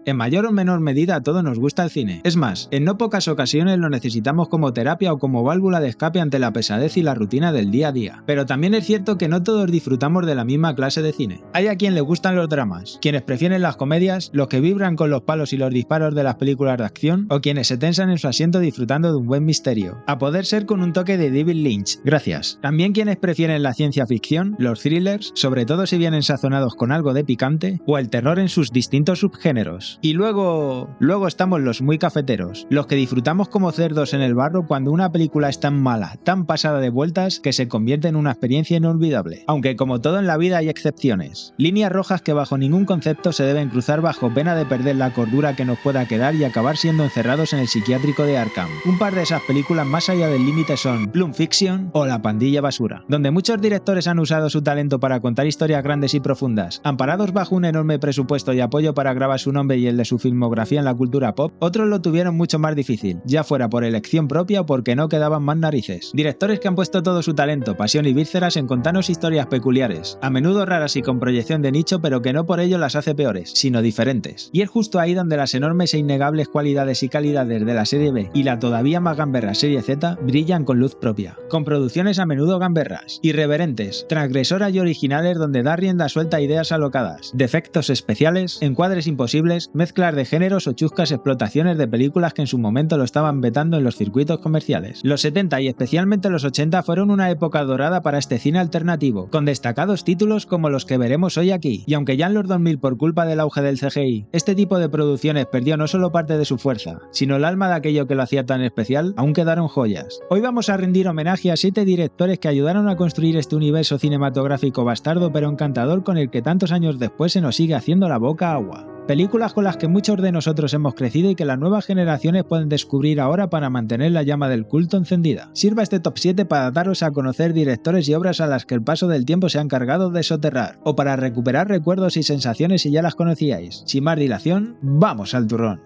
En mayor o menor medida a todos nos gusta el cine. Es más, en no pocas ocasiones lo necesitamos como terapia o como válvula de escape ante la pesadez y la rutina del día a día. Pero también es cierto que no todos disfrutamos de la misma clase de cine. Hay a quien le gustan los dramas, quienes prefieren las comedias, los que vibran con los palos y los disparos de las películas de acción, o quienes se tensan en su asiento disfrutando de un buen misterio. A poder ser con un toque de David Lynch, gracias. También quienes prefieren la ciencia ficción, los thrillers, sobre todo si vienen sazonados con algo de picante, o el terror en sus distintos subgéneros. Y luego estamos los muy cafeteros, los que disfrutamos como cerdos en el barro cuando una película es tan mala, tan pasada de vueltas, que se convierte en una experiencia inolvidable. Aunque como todo en la vida hay excepciones. Líneas rojas que bajo ningún concepto se deben cruzar bajo pena de perder la cordura que nos pueda quedar y acabar siendo encerrados en el psiquiátrico de Arkham. Un par de esas películas más allá del límite son Plum Fiction o La Pandilla Basura, donde muchos directores han usado su talento para contar historias grandes y profundas. Amparados bajo un enorme presupuesto y apoyo para grabar su nombre y el de su filmografía en la cultura pop, otros lo tuvieron mucho más difícil, ya fuera por elección propia o porque no quedaban más narices. Directores que han puesto todo su talento, pasión y vísceras en contarnos historias peculiares, a menudo raras y con proyección de nicho, pero que no por ello las hace peores, sino diferentes. Y es justo ahí donde las enormes e innegables cualidades y calidades de la serie B y la todavía más gamberra serie Z brillan con luz propia, con producciones a menudo gamberras, irreverentes, transgresoras y originales donde da rienda suelta a ideas alocadas, defectos especiales, encuadres imposibles, mezclas de géneros o chuscas explotaciones de películas que en su momento lo estaban vetando en los circuitos comerciales. Los 70 y especialmente los 80 fueron una época dorada para este cine alternativo, con destacados títulos como los que veremos hoy aquí, y aunque ya en los 2000 por culpa del auge del CGI, este tipo de producciones perdió no solo parte de su fuerza, sino el alma de aquello que lo hacía tan especial, aún quedaron joyas. Hoy vamos a rendir homenaje a 7 directores que ayudaron a construir este universo cinematográfico bastardo pero encantador con el que tantos años después se nos sigue haciendo la boca agua. Películas con las que muchos de nosotros hemos crecido y que las nuevas generaciones pueden descubrir ahora para mantener la llama del culto encendida. Sirva este top 7 para daros a conocer directores y obras a las que el paso del tiempo se ha encargado de soterrar, o para recuperar recuerdos y sensaciones si ya las conocíais. Sin más dilación, ¡vamos al turrón!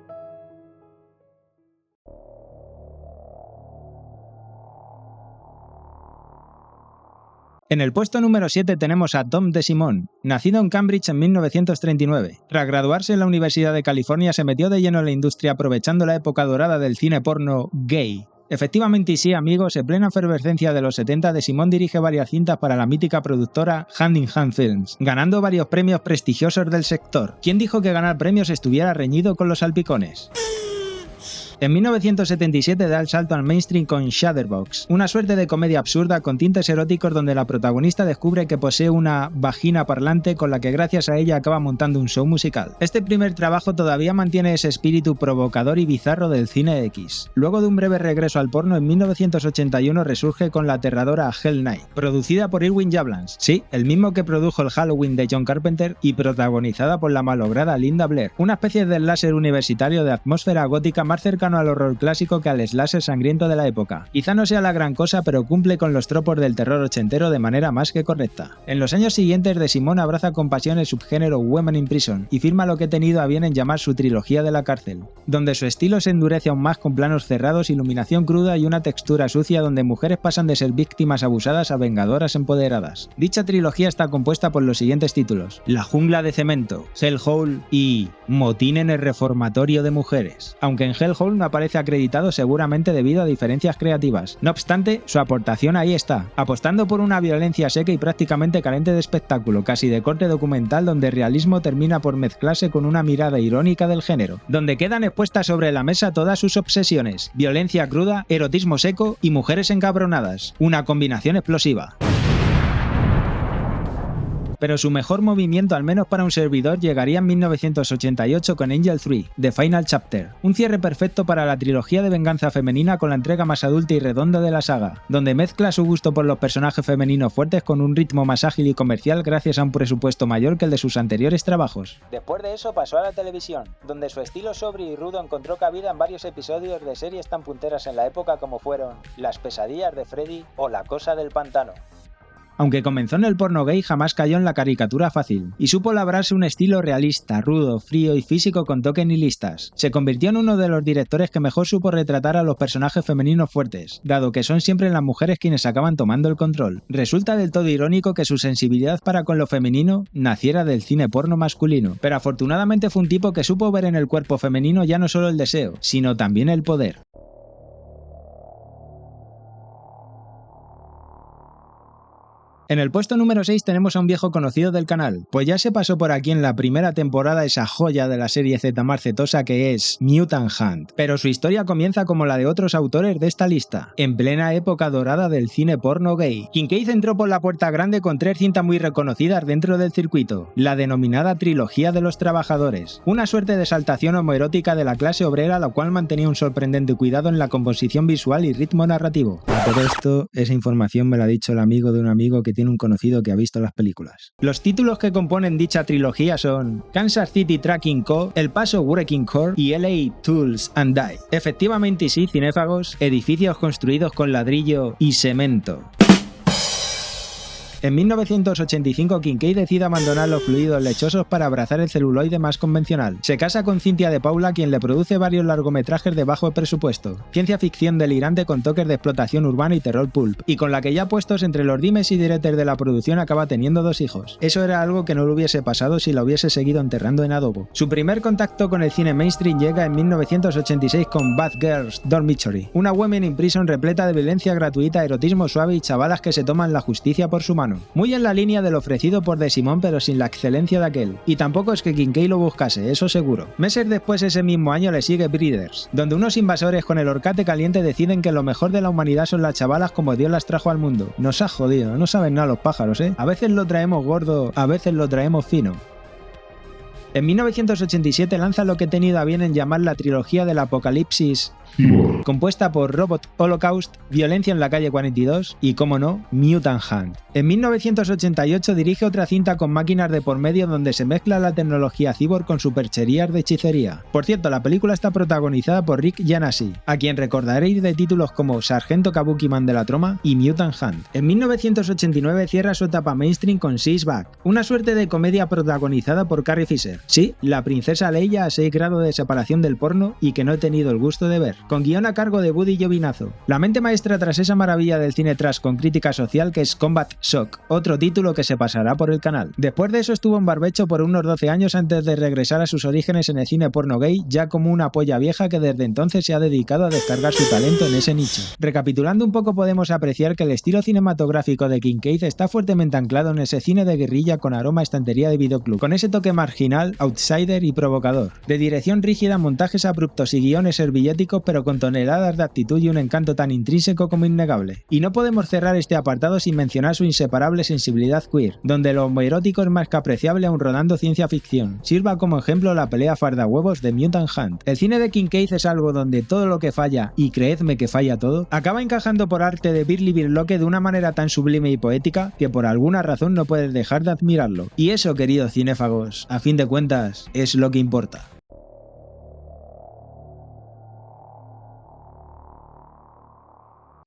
En el puesto número 7 tenemos a Tom DeSimone, nacido en Cambridge en 1939. Tras graduarse en la Universidad de California se metió de lleno en la industria aprovechando la época dorada del cine porno gay. Efectivamente y sí, amigos, en plena efervescencia de los 70, DeSimone dirige varias cintas para la mítica productora Hand in Hand Films, ganando varios premios prestigiosos del sector. ¿Quién dijo que ganar premios estuviera reñido con los salpicones? En 1977 da el salto al mainstream con Shudderbox, una suerte de comedia absurda con tintes eróticos donde la protagonista descubre que posee una vagina parlante con la que gracias a ella acaba montando un show musical. Este primer trabajo todavía mantiene ese espíritu provocador y bizarro del cine X. Luego de un breve regreso al porno, en 1981 resurge con la aterradora Hell Night, producida por Irwin Yablans, sí, el mismo que produjo el Halloween de John Carpenter y protagonizada por la malograda Linda Blair, una especie de slasher universitario de atmósfera gótica más cercana al horror clásico que al slasher sangriento de la época. Quizá no sea la gran cosa, pero cumple con los tropos del terror ochentero de manera más que correcta. En los años siguientes, DeSimone abraza con pasión el subgénero Women in Prison y firma lo que he tenido a bien en llamar su trilogía de la cárcel, donde su estilo se endurece aún más con planos cerrados, iluminación cruda y una textura sucia donde mujeres pasan de ser víctimas abusadas a vengadoras empoderadas. Dicha trilogía está compuesta por los siguientes títulos: La jungla de cemento, Hellhole y Motín en el reformatorio de mujeres, aunque en Hellhole no aparece acreditado seguramente debido a diferencias creativas. No obstante, su aportación ahí está, apostando por una violencia seca y prácticamente carente de espectáculo, casi de corte documental, donde el realismo termina por mezclarse con una mirada irónica del género, donde quedan expuestas sobre la mesa todas sus obsesiones: violencia cruda, erotismo seco y mujeres encabronadas, una combinación explosiva. Pero su mejor movimiento, al menos para un servidor, llegaría en 1988 con Angel 3, The Final Chapter, un cierre perfecto para la trilogía de venganza femenina con la entrega más adulta y redonda de la saga, donde mezcla su gusto por los personajes femeninos fuertes con un ritmo más ágil y comercial gracias a un presupuesto mayor que el de sus anteriores trabajos. Después de eso pasó a la televisión, donde su estilo sobrio y rudo encontró cabida en varios episodios de series tan punteras en la época como fueron Las pesadillas de Freddy o La cosa del pantano. Aunque comenzó en el porno gay, jamás cayó en la caricatura fácil, y supo labrarse un estilo realista, rudo, frío y físico con toques nihilistas. Se convirtió en uno de los directores que mejor supo retratar a los personajes femeninos fuertes, dado que son siempre las mujeres quienes acaban tomando el control. Resulta del todo irónico que su sensibilidad para con lo femenino naciera del cine porno masculino, pero afortunadamente fue un tipo que supo ver en el cuerpo femenino ya no solo el deseo, sino también el poder. En el puesto número 6 tenemos a un viejo conocido del canal, pues ya se pasó por aquí en la primera temporada esa joya de la serie Z marcetosa que es Mutant Hunt, pero su historia comienza como la de otros autores de esta lista, en plena época dorada del cine porno gay. Kincaid entró por la puerta grande con 3 cintas muy reconocidas dentro del circuito, la denominada Trilogía de los Trabajadores, una suerte de exaltación homoerótica de la clase obrera, la cual mantenía un sorprendente cuidado en la composición visual y ritmo narrativo. A todo esto, esa información me la ha dicho el amigo de un amigo que tiene un conocido que ha visto las películas. Los títulos que componen dicha trilogía son Kansas City Trucking Co., El Paso Wrecking Corps y LA Tools and Die. Efectivamente y sí, cinéfagos, edificios construidos con ladrillo y cemento. En 1985, Kincaid decide abandonar los fluidos lechosos para abrazar el celuloide más convencional. Se casa con Cynthia de Paula, quien le produce varios largometrajes de bajo presupuesto, ciencia ficción delirante con toques de explotación urbana y terror pulp, y con la que ya puestos entre los dimes y diretes de la producción acaba teniendo 2 hijos. Eso era algo que no le hubiese pasado si la hubiese seguido enterrando en adobo. Su primer contacto con el cine mainstream llega en 1986 con Bad Girls Dormitory, una women in prison repleta de violencia gratuita, erotismo suave y chavalas que se toman la justicia por su mano. Muy en la línea del ofrecido por De Simón, pero sin la excelencia de aquel. Y tampoco es que Kincaid lo buscase, eso seguro. Meses después, ese mismo año, le sigue Breeders, donde unos invasores con el horcate caliente deciden que lo mejor de la humanidad son las chavalas como Dios las trajo al mundo. Nos ha jodido, no saben nada los pájaros, ¿eh? A veces lo traemos gordo, a veces lo traemos fino. En 1987 lanza lo que he tenido a bien en llamar la trilogía del apocalipsis, compuesta por Robot Holocaust, Violencia en la calle 42 y, como no, Mutant Hunt. En 1988 dirige otra cinta con máquinas de por medio donde se mezcla la tecnología cyborg con supercherías de hechicería. Por cierto, la película está protagonizada por Rick Yancey, a quien recordaréis de títulos como Sargento Kabuki Man de la Troma y Mutant Hunt. En 1989 cierra su etapa mainstream con She's Back, una suerte de comedia protagonizada por Carrie Fisher. Sí, la princesa Leia a 6 grados de separación del porno y que no he tenido el gusto de ver, con guión a cargo de Buddy Giovinazzo. La mente maestra tras esa maravilla del cine trash con crítica social que es Combat Shock, otro título que se pasará por el canal. Después de eso estuvo en barbecho por unos 12 años antes de regresar a sus orígenes en el cine porno gay, ya como una polla vieja que desde entonces se ha dedicado a descargar su talento en ese nicho. Recapitulando un poco, podemos apreciar que el estilo cinematográfico de Kincaid está fuertemente anclado en ese cine de guerrilla con aroma a estantería de videoclub, con ese toque marginal, outsider y provocador, de dirección rígida, montajes abruptos y guiones servilléticos pero con toneladas de actitud y un encanto tan intrínseco como innegable. Y no podemos cerrar este apartado sin mencionar su inseparable sensibilidad queer, donde lo homoerótico es más que apreciable aun rodando ciencia ficción. Sirva como ejemplo la pelea fardahuevos de Mutant Hunt. El cine de Kincaid es algo donde todo lo que falla, y creedme que falla todo, acaba encajando por arte de Birli Birloque de una manera tan sublime y poética que por alguna razón no puedes dejar de admirarlo. Y eso, queridos cinéfagos, a fin de cuentas, es lo que importa.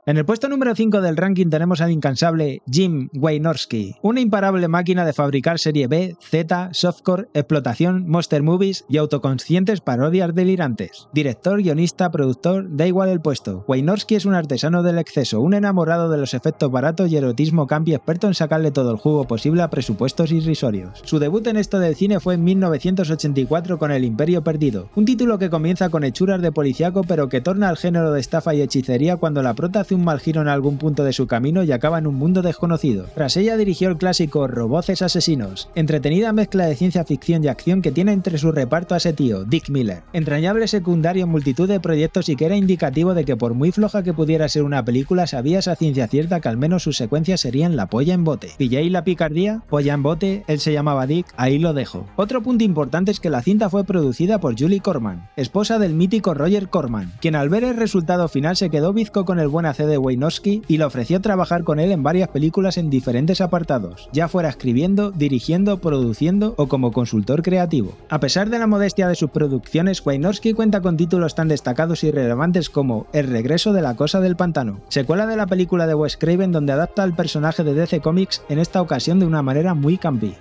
En el puesto número 5 del ranking tenemos al incansable Jim Wynorski, una imparable máquina de fabricar serie B, Z, softcore, explotación, monster movies y autoconscientes parodias delirantes. Director, guionista, productor, da igual el puesto. Wynorski es un artesano del exceso, un enamorado de los efectos baratos y erotismo campi experto en sacarle todo el jugo posible a presupuestos irrisorios. Su debut en esto del cine fue en 1984 con El Imperio Perdido, un título que comienza con hechuras de policíaco pero que torna al género de estafa y hechicería cuando la prota hace un mal giro en algún punto de su camino y acaba en un mundo desconocido. Tras ella dirigió el clásico Roboces Asesinos, entretenida mezcla de ciencia ficción y acción que tiene entre su reparto a ese tío, Dick Miller, entrañable secundario en multitud de proyectos y que era indicativo de que por muy floja que pudiera ser una película sabías a ciencia cierta que al menos sus secuencias serían la polla en bote. ¿Pilláis la picardía? Polla en bote, él se llamaba Dick, ahí lo dejo. Otro punto importante es que la cinta fue producida por Julie Corman, esposa del mítico Roger Corman, quien al ver el resultado final se quedó bizco con el buen hacer C. de Wojnarowski y le ofreció trabajar con él en varias películas en diferentes apartados, ya fuera escribiendo, dirigiendo, produciendo o como consultor creativo. A pesar de la modestia de sus producciones, Wojnarowski cuenta con títulos tan destacados y relevantes como El regreso de la cosa del pantano, secuela de la película de Wes Craven donde adapta al personaje de DC Comics, en esta ocasión de una manera muy campy.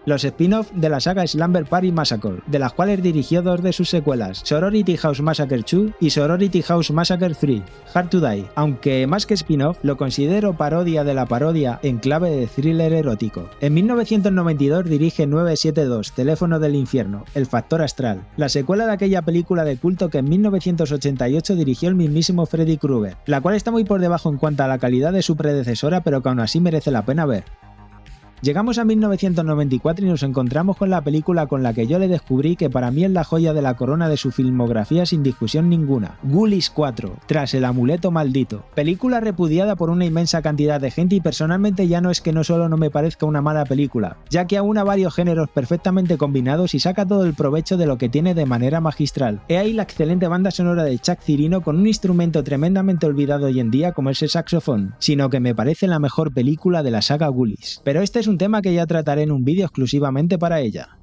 Los spin-off de la saga Slumber Party Massacre, de las cuales dirigió dos de sus secuelas, Sorority House Massacre 2 y Sorority House Massacre 3, Hard to Die, aunque más que spin-off lo considero parodia de la parodia en clave de thriller erótico. En 1992 dirige 972, Teléfono del Infierno, El Factor Astral, la secuela de aquella película de culto que en 1988 dirigió el mismísimo Freddy Krueger, la cual está muy por debajo en cuanto a la calidad de su predecesora pero que aún así merece la pena ver. Llegamos a 1994 y nos encontramos con la película con la que yo le descubrí que para mí es la joya de la corona de su filmografía sin discusión ninguna, Ghoulies 4, Tras el amuleto maldito. Película repudiada por una inmensa cantidad de gente y personalmente ya no es que no solo no me parezca una mala película, ya que aúna varios géneros perfectamente combinados y saca todo el provecho de lo que tiene de manera magistral. He ahí la excelente banda sonora de Chuck Cirino con un instrumento tremendamente olvidado hoy en día como es el saxofón, sino que me parece la mejor película de la saga Ghoulies. Pero este es un tema que ya trataré en un vídeo exclusivamente para ella.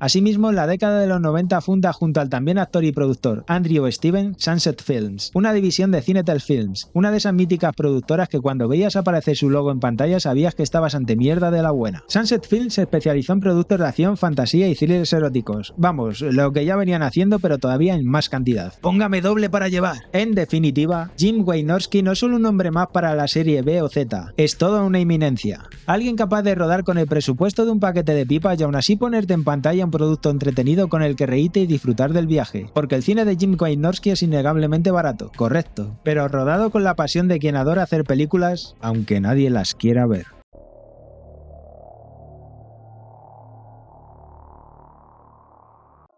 Asimismo, en la década de los 90 funda junto al también actor y productor Andrew Steven Sunset Films, una división de Cinetel Films, una de esas míticas productoras que cuando veías aparecer su logo en pantalla sabías que estabas ante mierda de la buena. Sunset Films se especializó en productos de acción, fantasía y thrillers eróticos. Vamos, lo que ya venían haciendo pero todavía en más cantidad. Póngame doble para llevar. En definitiva, Jim Wynorski no es solo un nombre más para la serie B o Z, es toda una eminencia. Alguien capaz de rodar con el presupuesto de un paquete de pipas y aún así ponerte en pantalla un producto entretenido con el que reírte y disfrutar del viaje, porque el cine de Jim Wynorski es innegablemente barato, correcto, pero rodado con la pasión de quien adora hacer películas, aunque nadie las quiera ver.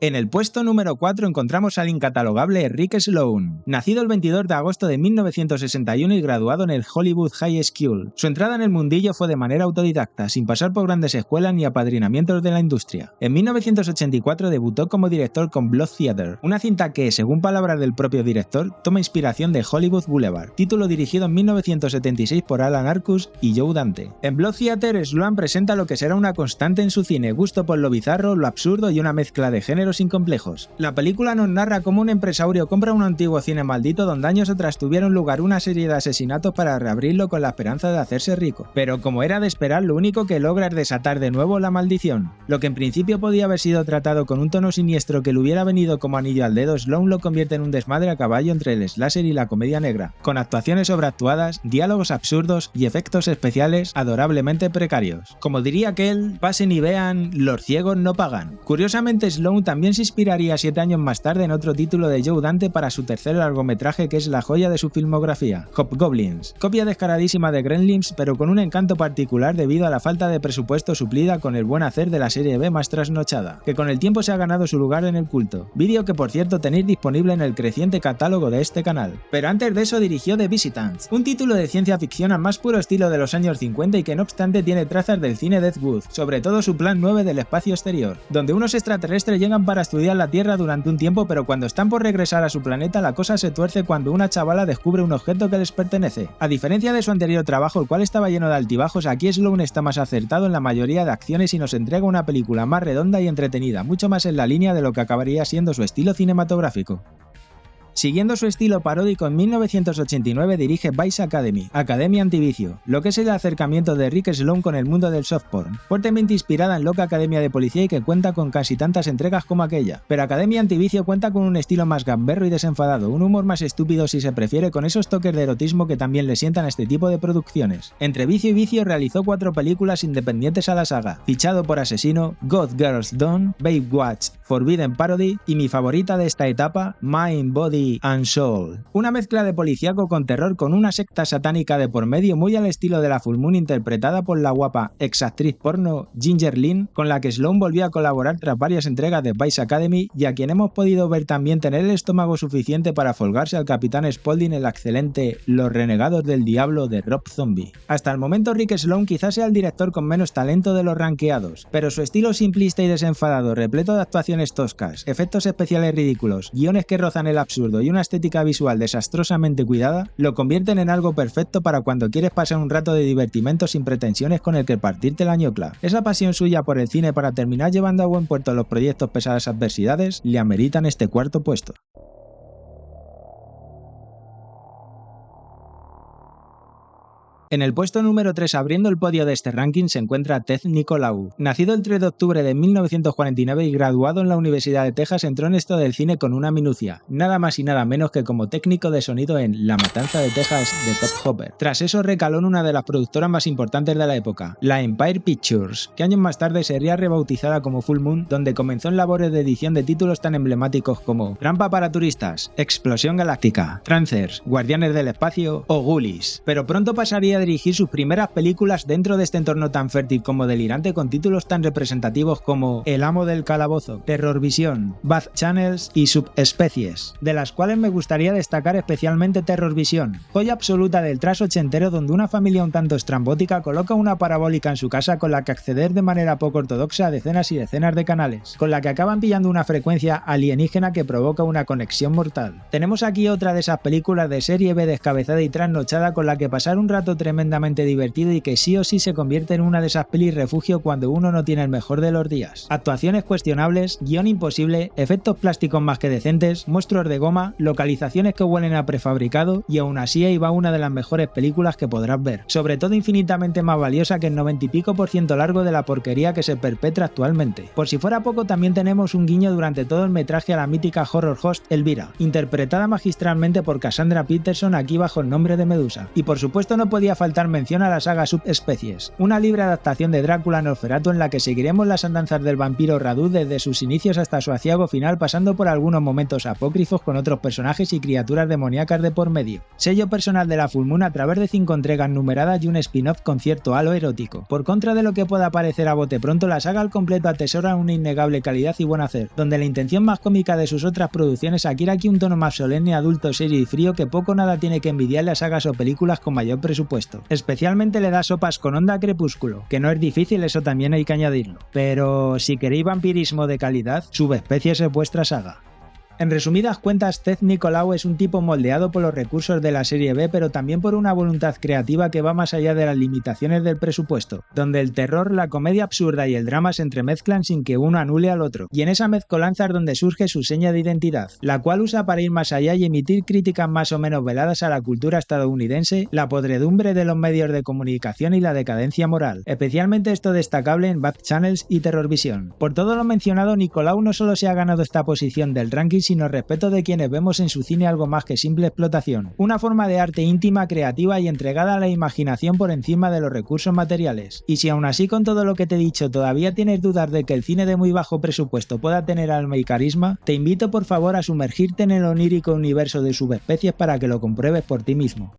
En el puesto número 4 encontramos al incatalogable Rick Sloane, nacido el 22 de agosto de 1961 y graduado en el Hollywood High School. Su entrada en el mundillo fue de manera autodidacta, sin pasar por grandes escuelas ni apadrinamientos de la industria. En 1984 debutó como director con Blood Theater, una cinta que, según palabras del propio director, toma inspiración de Hollywood Boulevard, título dirigido en 1976 por Alan Arkus y Joe Dante. En Blood Theater, Sloane presenta lo que será una constante en su cine, gusto por lo bizarro, lo absurdo y una mezcla de géneros sin complejos. La película nos narra cómo un empresario compra un antiguo cine maldito donde años atrás tuvieron lugar una serie de asesinatos para reabrirlo con la esperanza de hacerse rico. Pero como era de esperar, lo único que logra es desatar de nuevo la maldición. Lo que en principio podía haber sido tratado con un tono siniestro que le hubiera venido como anillo al dedo, Sloane lo convierte en un desmadre a caballo entre el slasher y la comedia negra, con actuaciones sobreactuadas, diálogos absurdos y efectos especiales adorablemente precarios. Como diría aquel, pasen y vean, los ciegos no pagan. Curiosamente, Sloane también se inspiraría 7 años más tarde en otro título de Joe Dante para su tercer largometraje que es la joya de su filmografía, Hobgoblins, copia descaradísima de Gremlins pero con un encanto particular debido a la falta de presupuesto suplida con el buen hacer de la serie B más trasnochada, que con el tiempo se ha ganado su lugar en el culto, vídeo que por cierto tenéis disponible en el creciente catálogo de este canal. Pero antes de eso dirigió The Visitants, un título de ciencia ficción al más puro estilo de los años 50 y que no obstante tiene trazas del cine Deathwood, sobre todo su plan 9 del espacio exterior, donde unos extraterrestres llegan para estudiar la Tierra durante un tiempo pero cuando están por regresar a su planeta la cosa se tuerce cuando una chavala descubre un objeto que les pertenece. A diferencia de su anterior trabajo el cual estaba lleno de altibajos, aquí Sloane está más acertado en la mayoría de acciones y nos entrega una película más redonda y entretenida, mucho más en la línea de lo que acabaría siendo su estilo cinematográfico. Siguiendo su estilo paródico, en 1989 dirige Vice Academy, Academia Antivicio, lo que es el acercamiento de Rick Sloane con el mundo del soft porn, fuertemente inspirada en Loca Academia de Policía y que cuenta con casi tantas entregas como aquella. Pero Academia Antivicio cuenta con un estilo más gamberro y desenfadado, un humor más estúpido si se prefiere, con esos toques de erotismo que también le sientan a este tipo de producciones. Entre vicio y vicio realizó 4 películas independientes a la saga, fichado por Asesino, God Girls Done, Babe Watch, Forbidden Parody y mi favorita de esta etapa, Mind, Body and Soul. Una mezcla de policíaco con terror con una secta satánica de por medio muy al estilo de la Full Moon interpretada por la guapa ex-actriz porno Ginger Lynn, con la que Sloane volvió a colaborar tras varias entregas de Vice Academy y a quien hemos podido ver también tener el estómago suficiente para folgarse al Capitán Spaulding en la excelente Los Renegados del Diablo de Rob Zombie. Hasta el momento Rick Sloane quizás sea el director con menos talento de los rankeados, pero su estilo simplista y desenfadado, repleto de actuaciones toscas, efectos especiales ridículos, guiones que rozan el absurdo absurdo y una estética visual desastrosamente cuidada, lo convierten en algo perfecto para cuando quieres pasar un rato de divertimento sin pretensiones con el que partirte la ñocla. Esa pasión suya por el cine para terminar llevando a buen puerto los proyectos pesadas adversidades le ameritan este cuarto puesto. En el puesto número 3 abriendo el podio de este ranking se encuentra Ted Nicolau. Nacido el 3 de octubre de 1949 y graduado en la Universidad de Texas, entró en esto del cine con una minucia, nada más y nada menos que como técnico de sonido en La Matanza de Texas de Top Hopper. Tras eso recaló en una de las productoras más importantes de la época, la Empire Pictures, que años más tarde sería rebautizada como Full Moon, donde comenzó en labores de edición de títulos tan emblemáticos como Trampa para turistas, Explosión Galáctica, Trancers, Guardianes del Espacio o Ghoulies. Pero pronto pasaría a dirigir sus primeras películas dentro de este entorno tan fértil como delirante, con títulos tan representativos como El Amo del Calabozo, Terrorvisión, Bad Channels y Subespecies, de las cuales me gustaría destacar especialmente Terrorvisión, joya absoluta del trash ochentero donde una familia un tanto estrambótica coloca una parabólica en su casa con la que acceder de manera poco ortodoxa a decenas y decenas de canales, con la que acaban pillando una frecuencia alienígena que provoca una conexión mortal. Tenemos aquí otra de esas películas de serie B descabezada y trasnochada con la que pasar un rato tremendamente divertido y que sí o sí se convierte en una de esas pelis refugio cuando uno no tiene el mejor de los días. Actuaciones cuestionables, guión imposible, efectos plásticos más que decentes, monstruos de goma, localizaciones que huelen a prefabricado y aún así ahí va una de las mejores películas que podrás ver. Sobre todo infinitamente más valiosa que el 90 y pico % largo de la porquería que se perpetra actualmente. Por si fuera poco, también tenemos un guiño durante todo el metraje a la mítica horror host Elvira, interpretada magistralmente por Cassandra Peterson aquí bajo el nombre de Medusa. Y por supuesto no podía faltar mención a la saga Subespecies, una libre adaptación de Drácula Nosferatu en la que seguiremos las andanzas del vampiro Radu desde sus inicios hasta su aciago final, pasando por algunos momentos apócrifos con otros personajes y criaturas demoníacas de por medio. Sello personal de la Full Moon a través de 5 entregas numeradas y un spin-off con cierto halo erótico. Por contra de lo que pueda parecer a bote pronto, la saga al completo atesora una innegable calidad y buen hacer, donde la intención más cómica de sus otras producciones adquiere aquí un tono más solemne, adulto, serio y frío que poco o nada tiene que envidiarle a sagas o películas con mayor presupuesto. Especialmente le da sopas con onda a Crepúsculo, que no es difícil, eso también hay que añadirlo. Pero si queréis vampirismo de calidad, Subespecies es vuestra saga. En resumidas cuentas, Ted Nicolau es un tipo moldeado por los recursos de la serie B, pero también por una voluntad creativa que va más allá de las limitaciones del presupuesto, donde el terror, la comedia absurda y el drama se entremezclan sin que uno anule al otro, y en esa mezcolanza es donde surge su seña de identidad, la cual usa para ir más allá y emitir críticas más o menos veladas a la cultura estadounidense, la podredumbre de los medios de comunicación y la decadencia moral, especialmente esto destacable en Bad Channels y Terrorvisión. Por todo lo mencionado, Nicolau no solo se ha ganado esta posición del ranking, sino respeto de quienes vemos en su cine algo más que simple explotación, una forma de arte íntima, creativa y entregada a la imaginación por encima de los recursos materiales. Y si aún así con todo lo que te he dicho todavía tienes dudas de que el cine de muy bajo presupuesto pueda tener alma y carisma, te invito por favor a sumergirte en el onírico universo de Subespecies para que lo compruebes por ti mismo.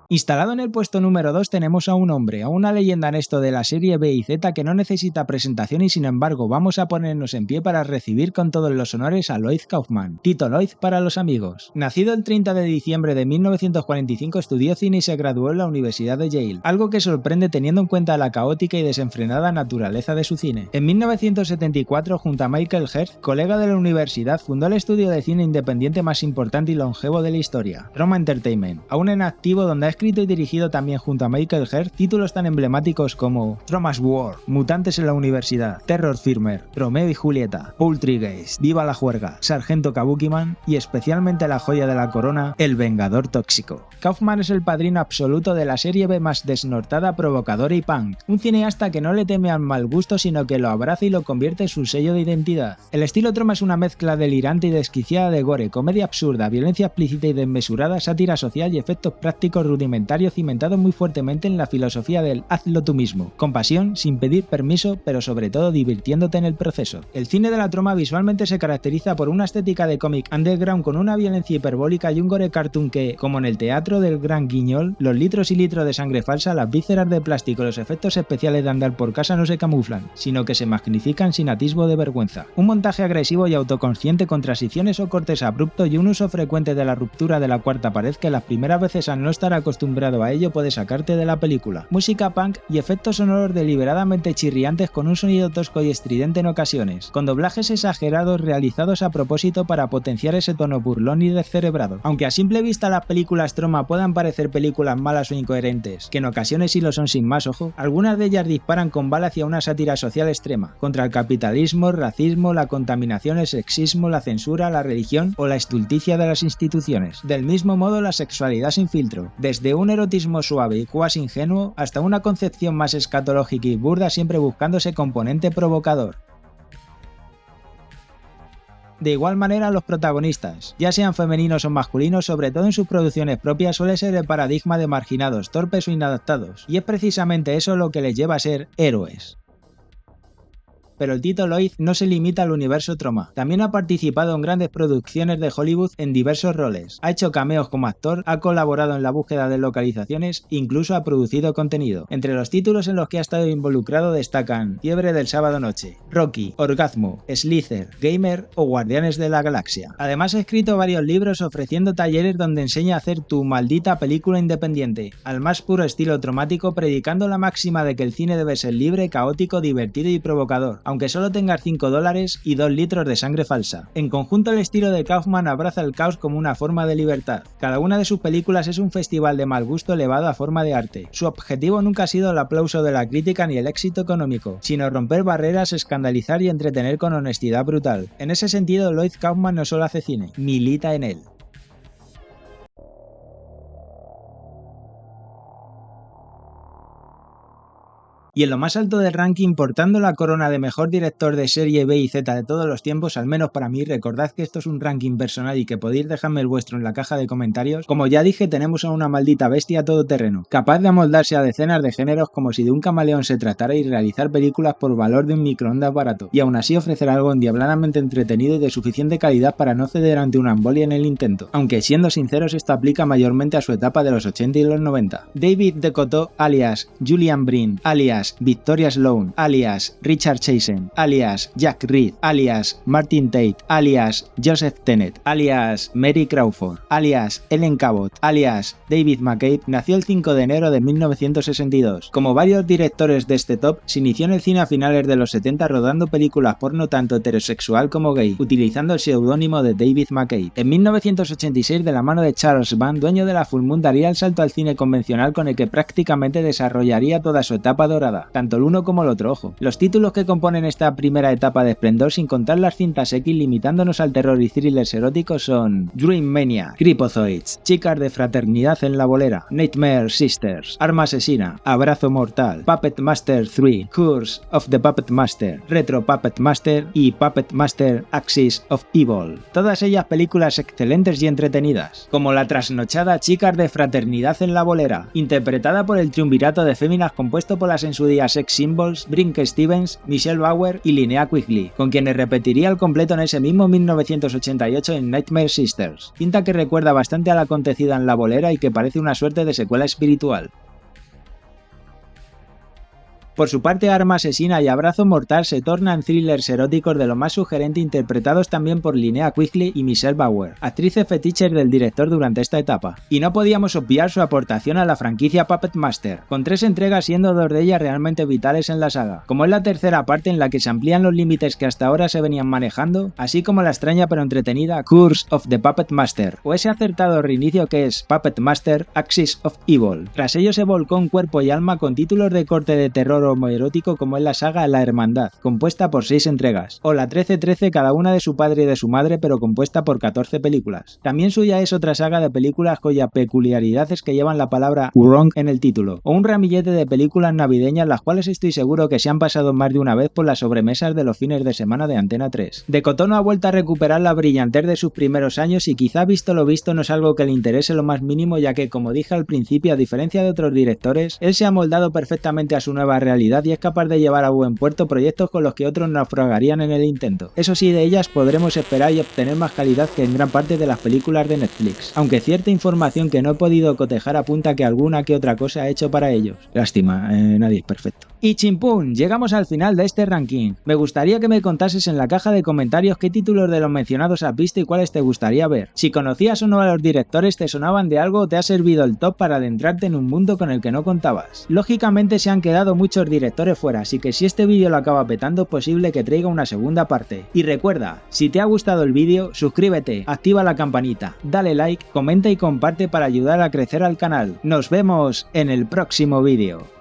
Instalado en el puesto número 2 tenemos a un hombre, a una leyenda en esto de la serie B y Z que no necesita presentación y sin embargo vamos a ponernos en pie para recibir con todos los honores a Lloyd Kaufman, Tito Lloyd para los amigos. Nacido el 30 de diciembre de 1945, estudió cine y se graduó en la Universidad de Yale, algo que sorprende teniendo en cuenta la caótica y desenfrenada naturaleza de su cine. En 1974, junto a Michael Herz, colega de la universidad, fundó el estudio de cine independiente más importante y longevo de la historia, Roma Entertainment, aún en activo, donde ha escrito y dirigido también junto a Michael Herz títulos tan emblemáticos como Troma's War, Mutantes en la Universidad, Terror Firmer, Romeo y Julieta, Poultrygeist, Viva la Juerga, Sargento Kabukiman y especialmente la joya de la corona, El Vengador Tóxico. Kaufman es el padrino absoluto de la serie B más desnortada, provocadora y punk, un cineasta que no le teme al mal gusto sino que lo abraza y lo convierte en su sello de identidad. El estilo Troma es una mezcla delirante y desquiciada de gore, comedia absurda, violencia explícita y desmesurada, sátira social y efectos prácticos rudimentarios cimentados muy fuertemente en la filosofía del hazlo tú mismo, con pasión, sin pedir permiso, pero sobre todo divirtiéndote en el proceso. El cine de la Troma visualmente se caracteriza por una estética de cómic underground con una violencia hiperbólica y un gore cartoon que, como en el teatro del Gran Guiñol, los litros y litros de sangre falsa, las vísceras de plástico y los efectos especiales de andar por casa no se camuflan, sino que se magnifican sin atisbo de vergüenza. Un montaje agresivo y autoconsciente con transiciones o cortes abruptos y un uso frecuente de la ruptura de la cuarta pared que las primeras veces al no estar acostumbrados acostumbrado a ello puede sacarte de la película. Música punk y efectos sonoros deliberadamente chirriantes con un sonido tosco y estridente en ocasiones, con doblajes exagerados realizados a propósito para potenciar ese tono burlón y descerebrado. Aunque a simple vista las películas Troma puedan parecer películas malas o incoherentes, que en ocasiones sí lo son sin más ojo, algunas de ellas disparan con bala hacia una sátira social extrema, contra el capitalismo, el racismo, la contaminación, el sexismo, la censura, la religión o la estulticia de las instituciones. Del mismo modo, la sexualidad sin filtro, desde un erotismo suave y cuasi ingenuo hasta una concepción más escatológica y burda, siempre buscando ese componente provocador. De igual manera, los protagonistas, ya sean femeninos o masculinos, sobre todo en sus producciones propias, suele ser el paradigma de marginados, torpes o inadaptados, y es precisamente eso lo que les lleva a ser héroes. Pero el Tito Lloyd no se limita al universo Troma. También ha participado en grandes producciones de Hollywood en diversos roles. Ha hecho cameos como actor, ha colaborado en la búsqueda de localizaciones, incluso ha producido contenido. Entre los títulos en los que ha estado involucrado destacan Fiebre del sábado noche, Rocky, Orgazmo, Slither, Gamer o Guardianes de la Galaxia. Además ha escrito varios libros ofreciendo talleres donde enseña a hacer tu maldita película independiente, al más puro estilo tromático, predicando la máxima de que el cine debe ser libre, caótico, divertido y provocador, aunque solo tengas $5 y 2 litros de sangre falsa. En conjunto, el estilo de Kaufman abraza el caos como una forma de libertad. Cada una de sus películas es un festival de mal gusto elevado a forma de arte. Su objetivo nunca ha sido el aplauso de la crítica ni el éxito económico, sino romper barreras, escandalizar y entretener con honestidad brutal. En ese sentido, Lloyd Kaufman no solo hace cine, milita en él. Y en lo más alto del ranking, portando la corona de mejor director de serie B y Z de todos los tiempos, al menos para mí, recordad que esto es un ranking personal y que podéis dejarme el vuestro en la caja de comentarios. Como ya dije, tenemos a una maldita bestia todoterreno, capaz de amoldarse a decenas de géneros como si de un camaleón se tratara y realizar películas por valor de un microondas barato, y aún así ofrecer algo endiabladamente entretenido y de suficiente calidad para no ceder ante una embolia en el intento, aunque siendo sinceros esto aplica mayormente a su etapa de los 80 y los 90. David DeCoteau, alias Julian Brin, alias Victoria Sloan, alias Richard Chasen, alias Jack Reed, alias Martin Tate, alias Joseph Tenet, alias Mary Crawford, alias Ellen Cabot, alias David McCabe, nació el 5 de enero de 1962. Como varios directores de este top, se inició en el cine a finales de los 70 rodando películas porno tanto heterosexual como gay, utilizando el seudónimo de David McCabe. En 1986, de la mano de Charles Band, dueño de la Full Moon, daría el salto al cine convencional con el que prácticamente desarrollaría toda su etapa dorada. Tanto el uno como el otro, ojo. Los títulos que componen esta primera etapa de esplendor, sin contar las cintas X limitándonos al terror y thrillers eróticos, son Dream Mania, Creepozoids, Chicas de Fraternidad en la Bolera, Nightmare Sisters, Arma Asesina, Abrazo Mortal, Puppet Master 3, Curse of the Puppet Master, Retro Puppet Master y Puppet Master Axis of Evil. Todas ellas películas excelentes y entretenidas, como la trasnochada Chicas de Fraternidad en la Bolera, interpretada por el triunvirato de féminas compuesto por las en su día sex symbols Brinke Stevens, Michelle Bauer y Linnea Quigley, con quienes repetiría el completo en ese mismo 1988 en Nightmare Sisters, cinta que recuerda bastante a la acontecida en La Bolera y que parece una suerte de secuela espiritual. Por su parte, Arma Asesina y Abrazo Mortal se tornan thrillers eróticos de lo más sugerente, interpretados también por Linnea Quigley y Michelle Bauer, actrices fetiches del director durante esta etapa. Y no podíamos obviar su aportación a la franquicia Puppet Master, con 3 entregas siendo 2 de ellas realmente vitales en la saga, como es la tercera parte en la que se amplían los límites que hasta ahora se venían manejando, así como la extraña pero entretenida Curse of the Puppet Master, o ese acertado reinicio que es Puppet Master Axis of Evil. Tras ello se volcó en cuerpo y alma con títulos de corte de terror homoerótico como es la saga La Hermandad, compuesta por 6 entregas, o la 1313, cada una de su padre y de su madre, pero compuesta por 14 películas. También suya es otra saga de películas cuya peculiaridad es que llevan la palabra wrong en el título, o un ramillete de películas navideñas las cuales estoy seguro que se han pasado más de una vez por las sobremesas de los fines de semana de Antena 3. DeCoteau no ha vuelto a recuperar la brillantez de sus primeros años y quizá visto lo visto no es algo que le interese lo más mínimo, ya que, como dije al principio, a diferencia de otros directores, él se ha moldado perfectamente a su nueva realidad y es capaz de llevar a buen puerto proyectos con los que otros naufragarían en el intento. Eso sí, de ellas podremos esperar y obtener más calidad que en gran parte de las películas de Netflix, aunque cierta información que no he podido cotejar apunta que alguna que otra cosa ha hecho para ellos. Lástima, nadie es perfecto. Y chimpún, llegamos al final de este ranking. Me gustaría que me contases en la caja de comentarios qué títulos de los mencionados has visto y cuáles te gustaría ver. Si conocías o no a los directores, te sonaban de algo o te ha servido el top para adentrarte en un mundo con el que no contabas. Lógicamente se han quedado muchos directores fuera, así que si este vídeo lo acaba petando es posible que traiga una segunda parte. Y recuerda, si te ha gustado el vídeo, suscríbete, activa la campanita, dale like, comenta y comparte para ayudar a crecer al canal. Nos vemos en el próximo vídeo.